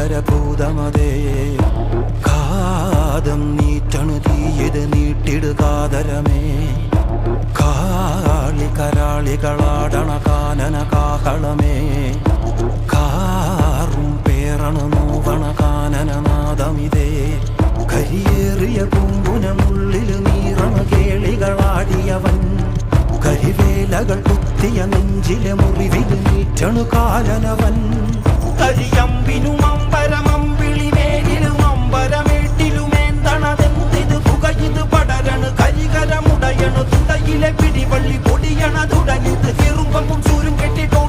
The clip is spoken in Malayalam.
ഭീകരഭൂതമതേ കാതം നീറ്റണു തീയത് നീട്ടിടുകാതരമേ കാളി കരാളികളാടണ കാനന കാഹളമേ കാറും പേറണു നോവണ കാനനനാദമിതേ കരിയേറിയ പൂമ്പുനമുള്ളിൽ നീറണ കേളികളാടിയവൻ കരിവേലകൾ കുത്തിയ നെഞ്ചിലെ മുറിവിൽ നീറ്റണു കാലനവൻ കരിയമ്പിനും അമ്പരമമ്പിളിമേലിലും അമ്പരമേട്ടിലുമേന്തണതെന്തിത് പുകയിത് പടരണു കരികരമുടയണു തുടയിലെ പിടിവള്ളി പൊടിയണതുടലിത് ചെറുമ്പും ചൂരും കെട്ടിട്ടോ